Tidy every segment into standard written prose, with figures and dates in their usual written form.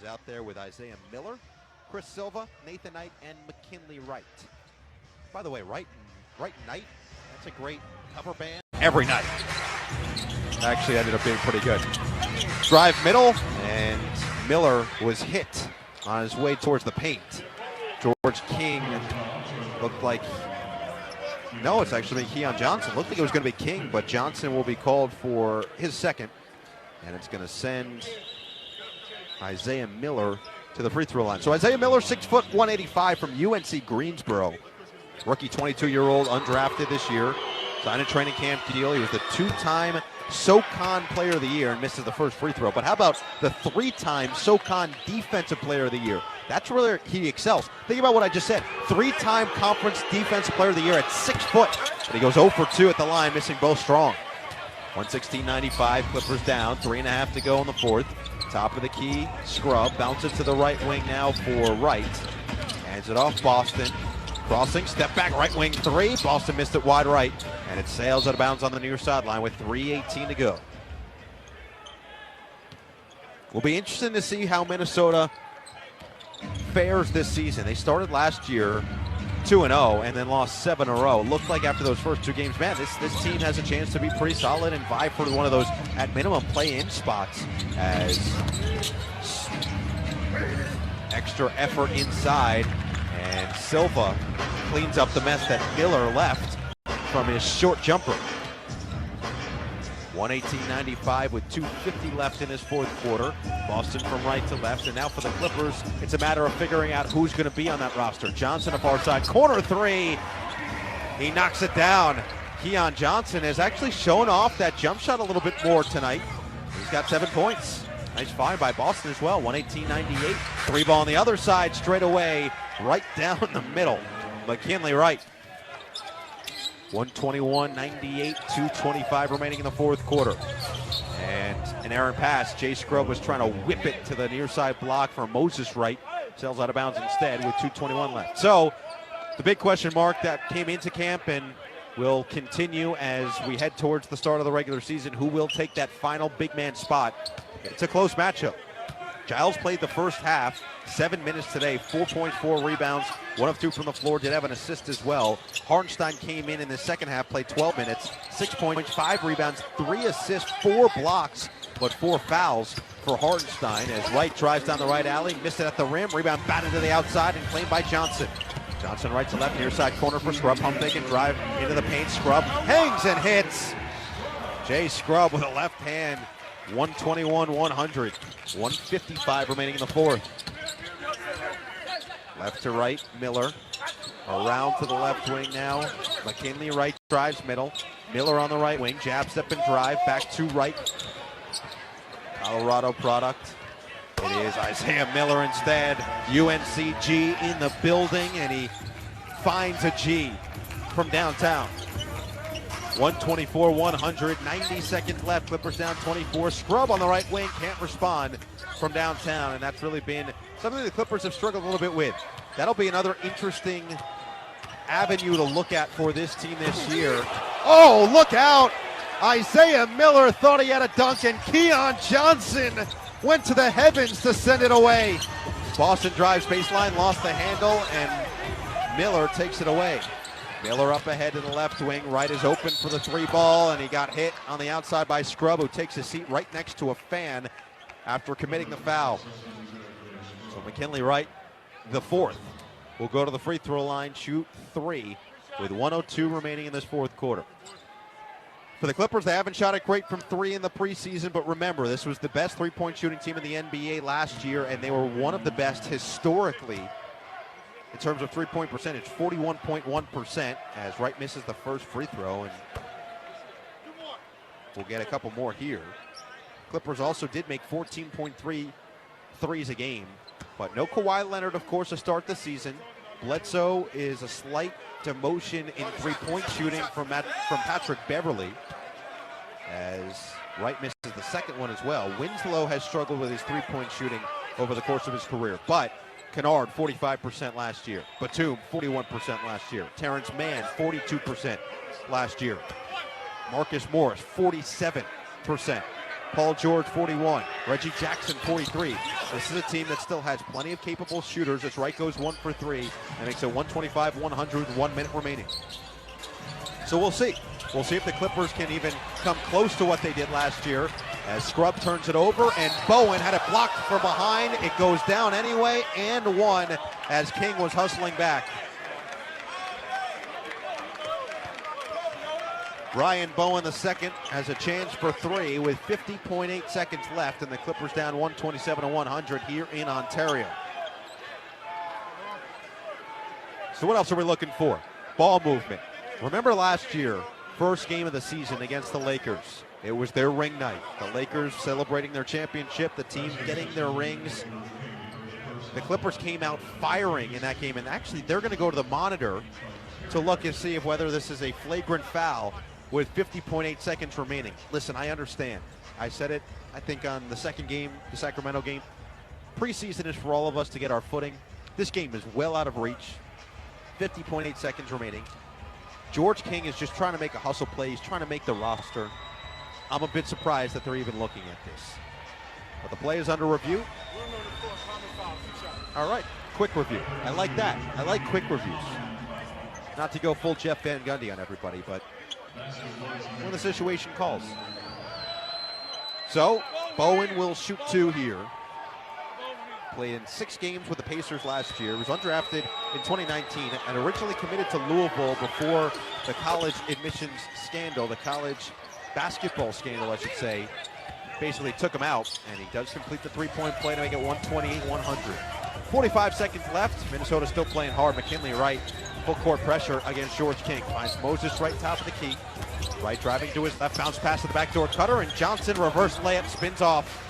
is out there with Isaiah Miller, Chris Silva, Nathan Knight, and McKinley Wright. By the way, Wright and Knight, that's a great cover band. Every night. Actually ended up being pretty good. Drive middle, and Miller was hit on his way towards the paint. George King looked like, no, it's actually Keon Johnson. Looked like it was going to be King, but Johnson will be called for his second. And it's going to send Isaiah Miller to the free throw line. So Isaiah Miller, 6 foot 185 from UNC Greensboro. Rookie 22-year-old, undrafted this year. Signed a training camp deal. He was the two-time SoCon Player of the Year and misses the first free throw. But how about the three-time SoCon Defensive Player of the Year? That's where he excels. Think about what I just said. Three-time Conference Defensive Player of the Year at 6 foot. But he goes 0 for 2 at the line, missing both strong. 116.95, Clippers down. 3.5 to go in the fourth. Top of the key, Scrub. Bounces to the right wing now for Wright. Hands it off Boston. Crossing, step back, right wing three. Boston missed it wide right. And it sails out of bounds on the near sideline with 3:18 to go. Will be interesting to see how Minnesota fares this season. They started last year 2-0 and then lost 7 in a row. Looked like after those first two games, man, this team has a chance to be pretty solid and vie for one of those, at minimum, play-in spots as extra effort inside. And Silva cleans up the mess that Miller left from his short jumper. 118.95 with 2:50 left in his fourth quarter. Boston from right to left. And now for the Clippers, it's a matter of figuring out who's going to be on that roster. Johnson, a far side corner three. He knocks it down. Keon Johnson has actually shown off that jump shot a little bit more tonight. He's got 7 points. Nice find by Boston as well. 118.98. Three ball on the other side, straight away, right down the middle. McKinley Wright. 121.98, 2:25 remaining in the fourth quarter. And an errant pass. Jay Scrub was trying to whip it to the near side block for Moses Wright. Sails out of bounds instead with 2:21 left. So the big question mark that came into camp and will continue as we head towards the start of the regular season, who will take that final big man spot? It's a close matchup. Giles played the first half, 7 minutes today, 4.4 rebounds, 1 of 2 from the floor, did have an assist as well. Hartenstein came in the second half, played 12 minutes, 6 points, 5 rebounds, 3 assists, 4 blocks, but 4 fouls for Hartenstein as Wright drives down the right alley, missed it at the rim, rebound batted to the outside and claimed by Johnson. Johnson right to left, near side corner for Scrub, pump fake and drive into the paint. Scrub hangs and hits. Jay Scrub with a left hand. 121-100. 1:55 remaining in the fourth. Left to right, Miller. Around to the left wing now. McKinley Wright drives middle. Miller on the right wing. Jab, step, and drive. Back to right. Colorado product. It is Isaiah Miller instead. UNCG in the building, and he finds a G from downtown. 124-100, 90 seconds left. Clippers down 24. Scrub on the right wing, can't respond from downtown, and that's really been something the Clippers have struggled a little bit with. That'll be another interesting avenue to look at for this team this year. Oh, look out! Isaiah Miller thought he had a dunk, and Keon Johnson went to the heavens to send it away. Boston drives baseline, lost the handle, and Miller takes it away. Miller up ahead to the left wing. Wright is open for the three ball, and he got hit on the outside by Scrub, who takes his seat right next to a fan after committing the foul. So McKinley Wright, the fourth, will go to the free throw line, shoot 3 with 1:02 remaining in this fourth quarter. For the Clippers, they haven't shot it great from 3 in the preseason, but remember, this was the best three-point shooting team in the NBA last year, and they were one of the best historically in terms of three-point percentage, 41.1%, as Wright misses the first free throw, and we'll get a couple more here. Clippers also did make 14.3 threes a game, but no Kawhi Leonard, of course, to start the season. Bledsoe is a slight demotion in three-point shooting from Patrick Beverley, as Wright misses the second one as well. Winslow has struggled with his three-point shooting over the course of his career, but Kennard, 45% last year. Batum, 41% last year. Terrence Mann, 42% last year. Marcus Morris, 47%. Paul George, 41. Reggie Jackson, 43. This is a team that still has plenty of capable shooters as Wright goes 1 for 3 and makes it 125-100, 1 minute remaining. So we'll see. We'll see if the Clippers can even come close to what they did last year as Scrub turns it over and Bowen had it blocked from behind. It goes down anyway and one as King was hustling back. Brian Bowen II has a chance for 3 with 50.8 seconds left, and the Clippers down 127-100 here in Ontario. So what else are we looking for? Ball movement. Remember last year, first game of the season against the Lakers. It was their ring night. The Lakers celebrating their championship, the team getting their rings. The Clippers came out firing in that game, and actually they're going to go to the monitor to look and see if whether this is a flagrant foul with 50.8 seconds remaining. Listen, I understand. I said it, I think, on the second game, the Sacramento game. Preseason is for all of us to get our footing. This game is well out of reach. 50.8 seconds remaining. George King is just trying to make a hustle play. He's trying to make the roster. I'm a bit surprised that they're even looking at this. But the play is under review. All right, quick review. I like that. I like quick reviews. Not to go full Jeff Van Gundy on everybody, but when the situation calls. So, Bowen will shoot 2 here. Played in 6 games with the Pacers last year. Was undrafted in 2019 and originally committed to Louisville before the college admissions scandal, the college basketball scandal, I should say, basically took him out. And he does complete the 3-point play to make it 128-100. 45 seconds left. Minnesota still playing hard. McKinley Wright, full court pressure against George King. Finds Moses Wright top of the key. Wright driving to his left, bounce pass to the backdoor cutter, and Johnson reverse layup, spins off.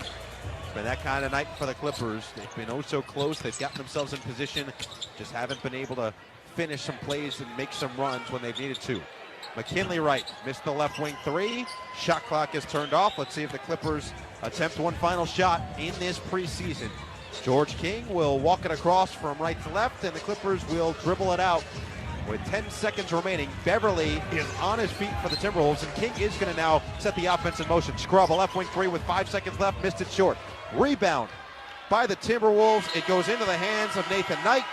It's been that kind of night for the Clippers. They've been oh so close. They've gotten themselves in position. Just haven't been able to finish some plays and make some runs when they've needed to. McKinley Wright missed the left wing 3. Shot clock is turned off. Let's see if the Clippers attempt one final shot in this preseason. George King will walk it across from right to left, and the Clippers will dribble it out with 10 seconds remaining. Beverly is on his feet for the Timberwolves, and King is going to now set the offense in motion. Scrub, a left wing 3 with 5 seconds left, missed it short. Rebound by the Timberwolves. It goes into the hands of Nathan Knight,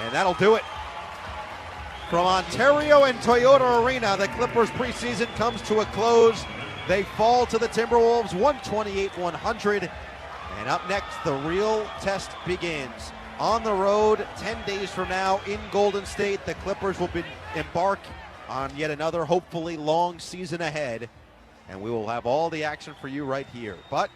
and that'll do it. From Ontario and Toyota Arena, the Clippers preseason comes to a close. They fall to the Timberwolves 128-100. And up next, the real test begins. On the road, 10 days from now in Golden State, the Clippers will embark on yet another, hopefully, long season ahead. And we will have all the action for you right here. But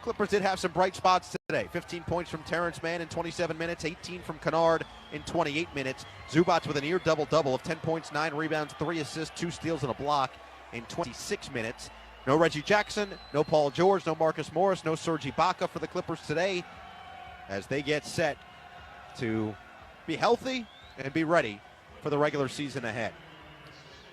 Clippers did have some bright spots today. 15 points from Terrence Mann in 27 minutes, 18 from Kennard in 28 minutes. Zubats with a near double-double of 10 points, 9 rebounds, 3 assists, 2 steals, and a block in 26 minutes. No Reggie Jackson, no Paul George, no Marcus Morris, no Serge Ibaka for the Clippers today as they get set to be healthy and be ready for the regular season ahead.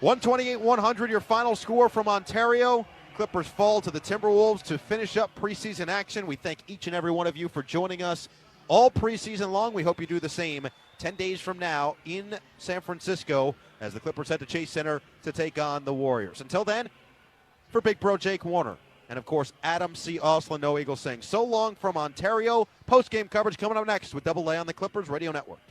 128-100, your final score from Ontario. Clippers fall to the Timberwolves to finish up preseason action. We thank each and every one of you for joining us all preseason long. We hope you do the same 10 days from now in San Francisco as the Clippers head to Chase Center to take on the Warriors. Until then, for Big Bro Jake Warner, and of course Adam C. Oslin, No Eagle saying so long from Ontario. Post-game coverage coming up next with Double A on the Clippers Radio Network.